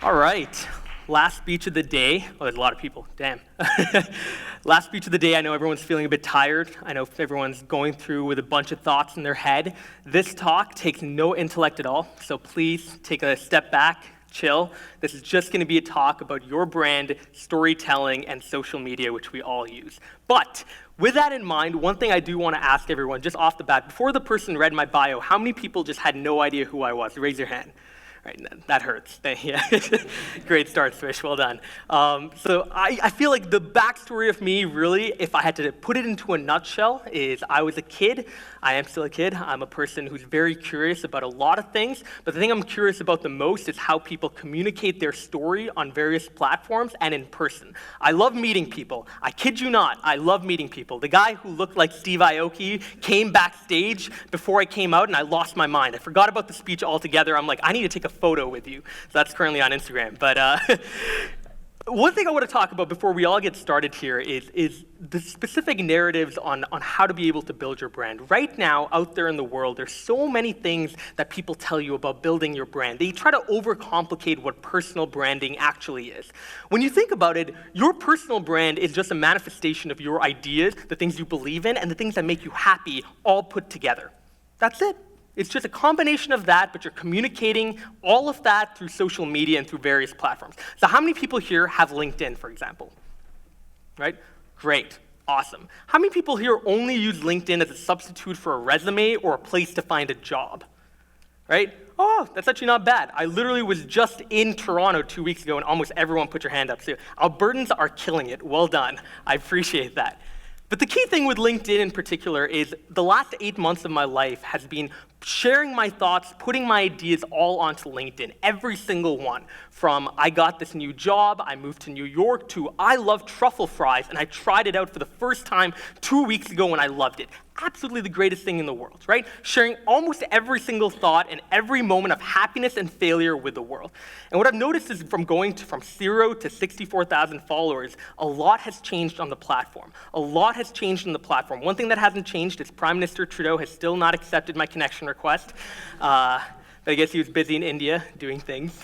All right, last speech of the day. Oh, there's a lot of people, damn. Last speech of the day, I know everyone's feeling a bit tired. I know everyone's going through with a bunch of thoughts in their head. This talk takes no intellect at all, so please take a step back, chill. This is just gonna be a talk about your brand, storytelling, and social media, which we all use. But with that in mind, one thing I do wanna ask everyone, just off the bat, before the person read my bio, how many people just had no idea who I was? Raise your hand. Right, that hurts. Yeah. Great start, Swish. Well done. So I feel like the backstory of me, really, if I had to put it into a nutshell, is I was a kid. I am still a kid. I'm a person who's very curious about a lot of things, but the thing I'm curious about the most is how people communicate their story on various platforms and in person. I love meeting people. I kid you not, I love meeting people. The guy who looked like Steve Aoki came backstage before I came out, and I lost my mind. I forgot about the speech altogether. I'm like, I need to take a photo with you. So that's currently on Instagram. But one thing I want to talk about before we all get started here is the specific narratives on how to be able to build your brand. Right now, out there in the world, there's so many things that people tell you about building your brand. They try to overcomplicate what personal branding actually is. When you think about it, your personal brand is just a manifestation of your ideas, the things you believe in, and the things that make you happy, all put together. That's it. It's just a combination of that, but you're communicating all of that through social media and through various platforms. So how many people here have LinkedIn, for example? Right? Great. Awesome. How many people here only use LinkedIn as a substitute for a resume or a place to find a job? Right? Oh, that's actually not bad. I literally was just in Toronto 2 weeks ago, and almost everyone put your hand up. So Albertans are killing it. Well done. I appreciate that. But the key thing with LinkedIn in particular is the last 8 months of my life has been sharing my thoughts, putting my ideas all onto LinkedIn, every single one. From I got this new job, I moved to New York, to I love truffle fries, and I tried it out for the first time 2 weeks ago and I loved it. Absolutely the greatest thing in the world, right? Sharing almost every single thought and every moment of happiness and failure with the world. And what I've noticed is from going from 0 to 64,000 followers, a lot has changed on the platform. A lot has changed on the platform. One thing that hasn't changed is Prime Minister Trudeau has still not accepted my connection request. But I guess he was busy in India doing things.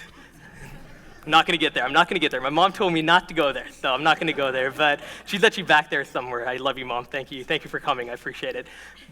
I'm not going to get there. I'm not going to get there. My mom told me not to go there, so I'm not going to go there. But she's actually back there somewhere. I love you, Mom. Thank you. Thank you for coming. I appreciate it.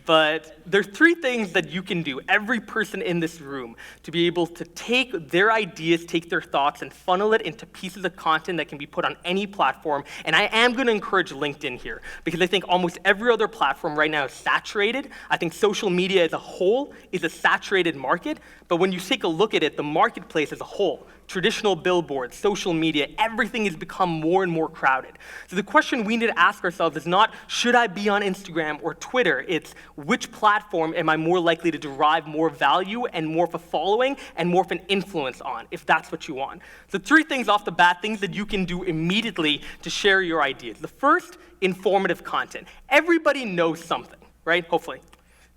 But there's 3 things that you can do, every person in this room, to be able to take their ideas, take their thoughts, and funnel it into pieces of content that can be put on any platform. And I am going to encourage LinkedIn here, because I think almost every other platform right now is saturated. I think social media as a whole is a saturated market. But when you take a look at it, the marketplace as a whole, traditional billboards, social media, everything has become more and more crowded. So the question we need to ask ourselves is not, should I be on Instagram or Twitter? It's, which platform am I more likely to derive more value and more of a following and more of an influence on, if that's what you want? So 3 things off the bat, things that you can do immediately to share your ideas. The first, informative content. Everybody knows something, right? Hopefully.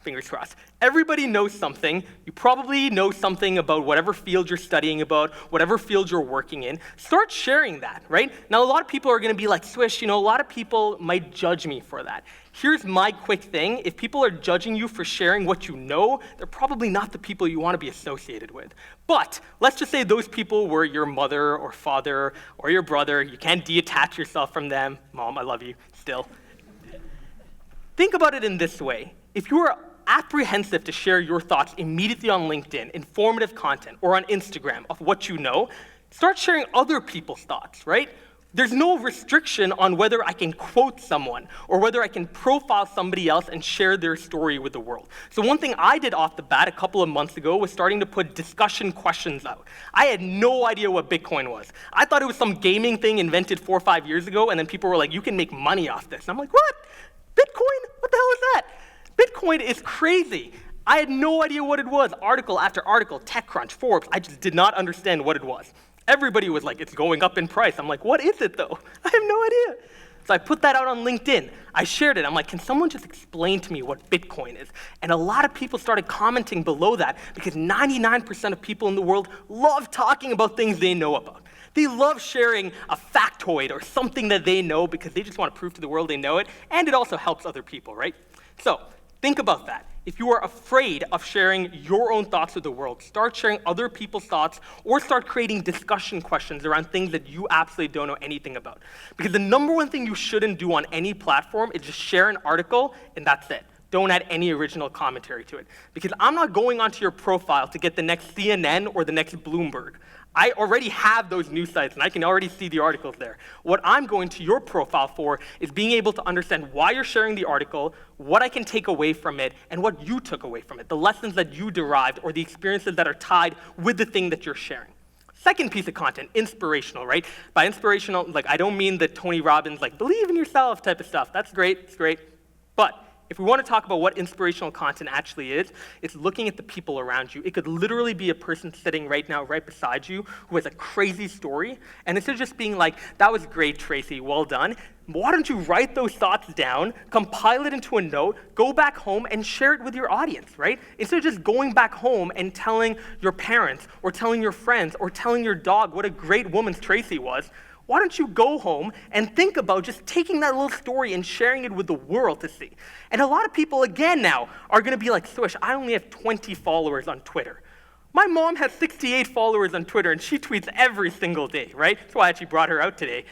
Fingers crossed. Everybody knows something. You probably know something about whatever field you're studying about, whatever field you're working in. Start sharing that, right? Now, a lot of people are going to be like, Swish, a lot of people might judge me for that. Here's my quick thing. If people are judging you for sharing what you know, they're probably not the people you want to be associated with. But let's just say those people were your mother or father or your brother. You can't detach yourself from them. Mom, I love you still. Think about it in this way. If you are apprehensive to share your thoughts immediately on LinkedIn, informative content, or on Instagram of what you know, start sharing other people's thoughts, right? There's no restriction on whether I can quote someone or whether I can profile somebody else and share their story with the world. So one thing I did off the bat a couple of months ago was starting to put discussion questions out. I had no idea what Bitcoin was. I thought it was some gaming thing invented 4 or 5 years ago, and then people were like, you can make money off this. And I'm like, what? Bitcoin? What the hell is that? Bitcoin is crazy. I had no idea what it was. Article after article, TechCrunch, Forbes, I just did not understand what it was. Everybody was like, it's going up in price. I'm like, what is it though? I have no idea. So I put that out on LinkedIn. I shared it. I'm like, can someone just explain to me what Bitcoin is? And a lot of people started commenting below that because 99% of people in the world love talking about things they know about. They love sharing a factoid or something that they know because they just want to prove to the world they know it, and it also helps other people, right? So think about that. If you are afraid of sharing your own thoughts with the world, start sharing other people's thoughts or start creating discussion questions around things that you absolutely don't know anything about. Because the number one thing you shouldn't do on any platform is just share an article and that's it. Don't add any original commentary to it. Because I'm not going onto your profile to get the next CNN or the next Bloomberg. I already have those news sites, and I can already see the articles there. What I'm going to your profile for is being able to understand why you're sharing the article, what I can take away from it, and what you took away from it, the lessons that you derived, or the experiences that are tied with the thing that you're sharing. Second piece of content, inspirational, right? By inspirational, I don't mean the Tony Robbins, believe in yourself type of stuff. That's great, it's great. But if we want to talk about what inspirational content actually is, it's looking at the people around you. It could literally be a person sitting right now, right beside you, who has a crazy story, and instead of just being like, that was great, Tracy, well done, why don't you write those thoughts down, compile it into a note, go back home and share it with your audience, right? Instead of just going back home and telling your parents, or telling your friends, or telling your dog what a great woman Tracy was, why don't you go home and think about just taking that little story and sharing it with the world to see? And a lot of people, again now, are going to be like, Swish, I only have 20 followers on Twitter. My mom has 68 followers on Twitter, and she tweets every single day, right? That's why I actually brought her out today.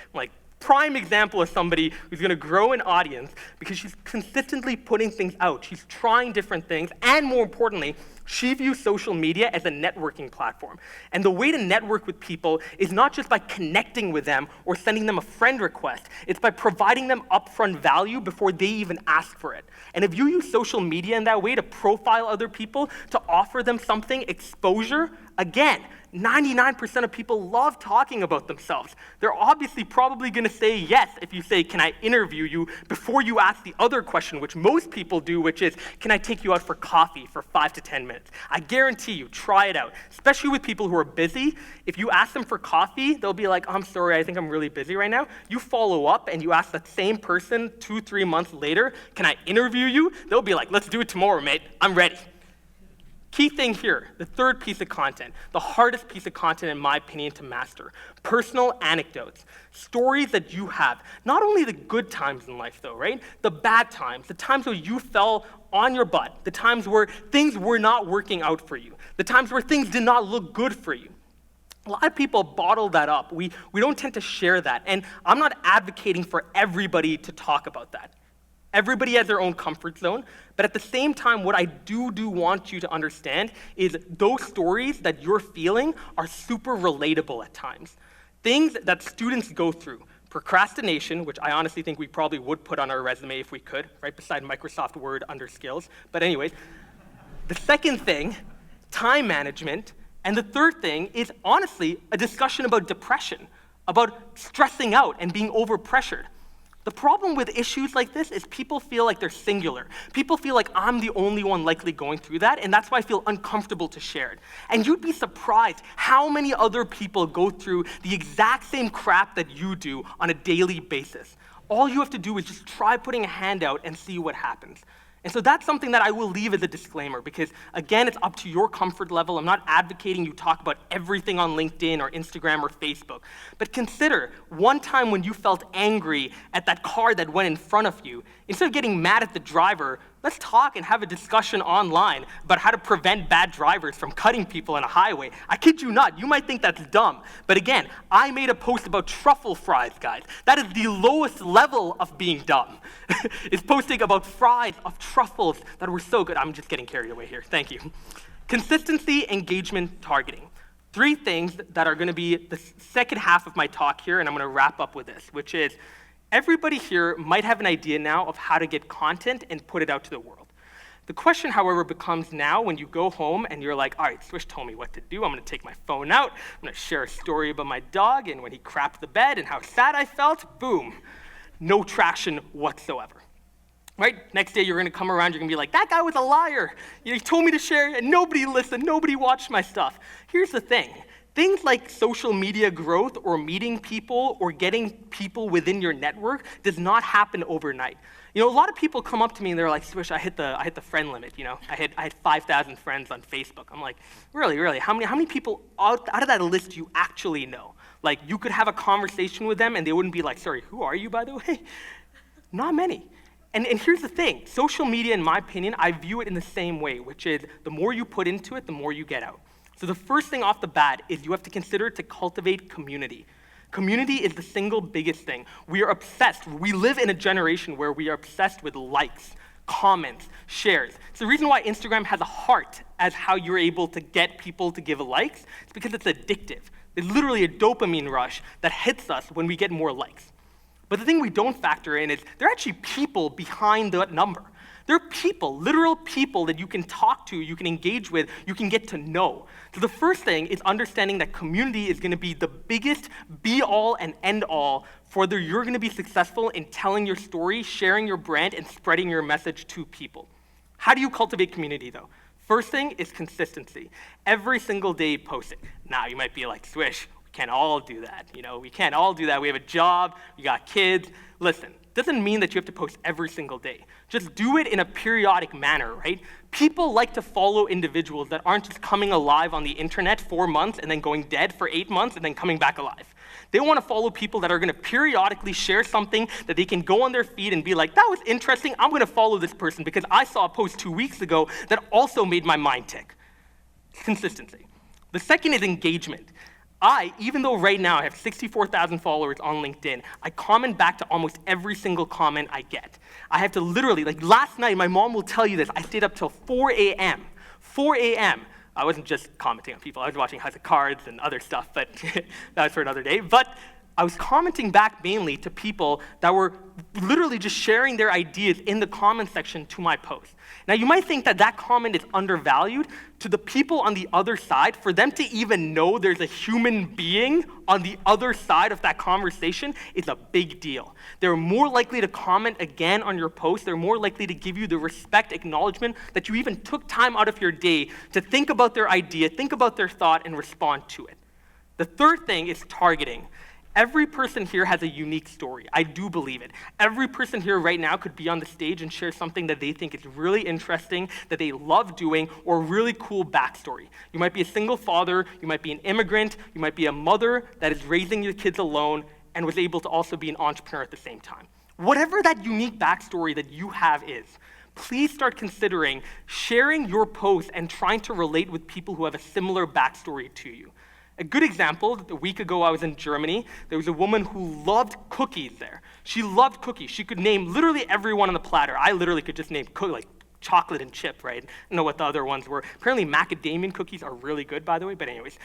Prime example of somebody who's going to grow an audience because she's consistently putting things out. She's trying different things, and more importantly, she views social media as a networking platform. And the way to network with people is not just by connecting with them or sending them a friend request. It's by providing them upfront value before they even ask for it. And if you use social media in that way to profile other people, to offer them something, exposure, again, 99% of people love talking about themselves. They're obviously probably going to say yes if you say, can I interview you, before you ask the other question, which most people do, which is, can I take you out for coffee for 5 to 10 minutes? I guarantee you, try it out. Especially with people who are busy. If you ask them for coffee, they'll be like, I'm sorry, I think I'm really busy right now. You follow up and you ask that same person 2-3 months later, can I interview you? They'll be like, let's do it tomorrow, mate. I'm ready. Key thing here, the third piece of content, the hardest piece of content in my opinion to master, personal anecdotes, stories that you have, not only the good times in life though, right? The bad times, the times where you fell on your butt, the times where things were not working out for you, the times where things did not look good for you. A lot of people bottle that up. We don't tend to share that, and I'm not advocating for everybody to talk about that. Everybody has their own comfort zone, but at the same time, what I do want you to understand is those stories that you're feeling are super relatable at times. Things that students go through, procrastination, which I honestly think we probably would put on our resume if we could, right beside Microsoft Word under skills. But anyways, the second thing, time management, and the third thing is honestly a discussion about depression, about stressing out and being overpressured. The problem with issues like this is people feel like they're singular. People feel like I'm the only one likely going through that, and that's why I feel uncomfortable to share it. And you'd be surprised how many other people go through the exact same crap that you do on a daily basis. All you have to do is just try putting a hand out and see what happens. And so that's something that I will leave as a disclaimer because, again, it's up to your comfort level. I'm not advocating you talk about everything on LinkedIn or Instagram or Facebook. But consider one time when you felt angry at that car that went in front of you. Instead of getting mad at the driver, let's talk and have a discussion online about how to prevent bad drivers from cutting people on a highway. I kid you not, you might think that's dumb. But again, I made a post about truffle fries, guys. That is the lowest level of being dumb. It's posting about fries of truffles that were so good. I'm just getting carried away here, thank you. Consistency, engagement, targeting. 3 things that are gonna be the second half of my talk here, and I'm gonna wrap up with this, which is, everybody here might have an idea now of how to get content and put it out to the world. The question, however, becomes now when you go home and you're like, all right, Swish told me what to do. I'm going to take my phone out. I'm going to share a story about my dog and when he crapped the bed and how sad I felt. Boom. No traction whatsoever. Right? Next day, you're going to come around. You're going to be like, that guy was a liar. He told me to share and nobody listened. Nobody watched my stuff. Here's the thing. Things like social media growth or meeting people or getting people within your network does not happen overnight. You know, a lot of people come up to me and they're like, Swish, I hit the friend limit, you know. I had 5,000 friends on Facebook. I'm like, really? How many people out of that list do you actually know? Like, you could have a conversation with them and they wouldn't be like, sorry, who are you, by the way? Not many. And here's the thing, social media, in my opinion, I view it in the same way, which is the more you put into it, the more you get out. So the first thing off the bat is you have to consider to cultivate community. Community is the single biggest thing. We are obsessed. We live in a generation where we are obsessed with likes, comments, shares. It's the reason why Instagram has a heart as how you're able to get people to give likes. It's because it's addictive. It's literally a dopamine rush that hits us when we get more likes. But the thing we don't factor in is there are actually people behind that number. There are people, literal people that you can talk to, you can engage with, you can get to know. So the first thing is understanding that community is going to be the biggest be-all and end-all for whether you're going to be successful in telling your story, sharing your brand, and spreading your message to people. How do you cultivate community, though? First thing is consistency. Every single day posting. Now, you might be like, Swish, we can't all do that. We can't all do that. We have a job, we got kids. Listen, doesn't mean that you have to post every single day. Just do it in a periodic manner, right? People like to follow individuals that aren't just coming alive on the internet 4 months and then going dead for 8 months and then coming back alive. They want to follow people that are going to periodically share something that they can go on their feed and be like, that was interesting, I'm going to follow this person because I saw a post 2 weeks ago that also made my mind tick. Consistency. The second is engagement. Even though right now I have 64,000 followers on LinkedIn, I comment back to almost every single comment I get. I have to literally, like last night, my mom will tell you this, I stayed up till 4 a.m. 4 a.m. I wasn't just commenting on people, I was watching House of Cards and other stuff, but that was for another day. But I was commenting back mainly to people that were literally just sharing their ideas in the comment section to my post. Now, you might think that that comment is undervalued. To the people on the other side, for them to even know there's a human being on the other side of that conversation is a big deal. They're more likely to comment again on your post. They're more likely to give you the respect, acknowledgement that you even took time out of your day to think about their idea, think about their thought, and respond to it. The third thing is targeting. Every person here has a unique story. I do believe it. Every person here right now could be on the stage and share something that they think is really interesting, that they love doing, or a really cool backstory. You might be a single father, you might be an immigrant, you might be a mother that is raising your kids alone and was able to also be an entrepreneur at the same time. Whatever that unique backstory that you have is, please start considering sharing your posts and trying to relate with people who have a similar backstory to you. A good example, a week ago I was in Germany. There was a woman who loved cookies there. She loved cookies. She could name literally everyone on the platter. I literally could just name like chocolate and chip, right? I don't know what the other ones were. Apparently macadamia cookies are really good, by the way, but anyways.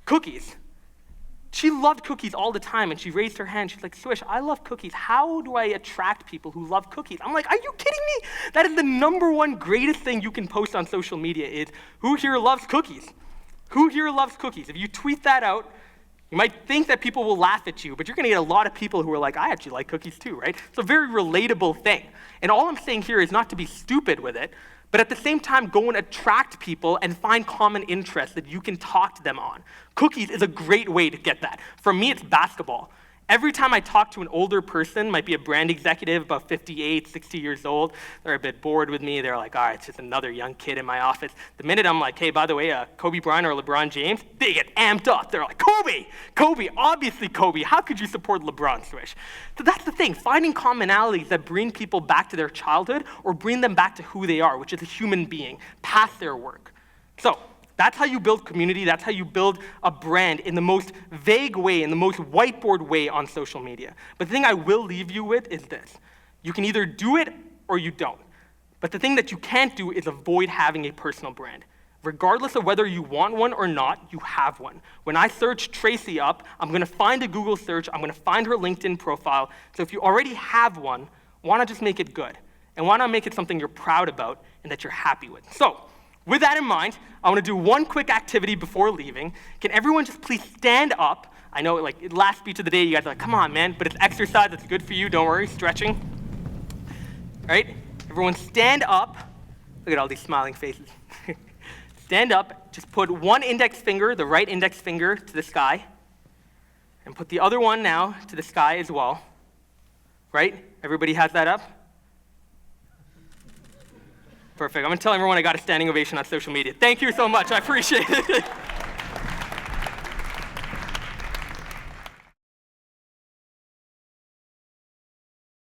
Cookies. She loved cookies all the time, and she raised her hand. She's like, Swish, I love cookies. How do I attract people who love cookies? I'm like, are you kidding me? That is the number one greatest thing you can post on social media is, who here loves cookies? Who here loves cookies? If you tweet that out, you might think that people will laugh at you, but you're going to get a lot of people who are like, I actually like cookies too, right? It's a very relatable thing. And all I'm saying here is not to be stupid with it, but at the same time, go and attract people and find common interests that you can talk to them on. Cookies is a great way to get that. For me, it's basketball. Every time I talk to an older person, might be a brand executive, about 58, 60 years old, they're a bit bored with me. They're like, all right, it's just another young kid in my office. The minute I'm like, hey, by the way, Kobe Bryant or LeBron James, they get amped up. They're like, Kobe, obviously Kobe. How could you support LeBron, Swish? So that's the thing, finding commonalities that bring people back to their childhood or bring them back to who they are, which is a human being, past their work. So that's how you build community. That's how you build a brand in the most vague way, in the most whiteboard way on social media. But the thing I will leave you with is this. You can either do it or you don't. But the thing that you can't do is avoid having a personal brand. Regardless of whether you want one or not, you have one. When I search Tracy up, I'm going to find a Google search. I'm going to find her LinkedIn profile. So if you already have one, why not just make it good? And why not make it something you're proud about and that you're happy with? So, with that in mind, I want to do one quick activity before leaving. Can everyone just please stand up? I know, like, last speech of the day, you guys are like, come on, man, but it's exercise, it's good for you, don't worry, stretching. All right, everyone stand up. Look at all these smiling faces. Stand up, just put one index finger, the right index finger, to the sky, and put the other one now to the sky as well. Right? Everybody has that up? Perfect. I'm going to tell everyone I got a standing ovation on social media. Thank you so much. I appreciate it.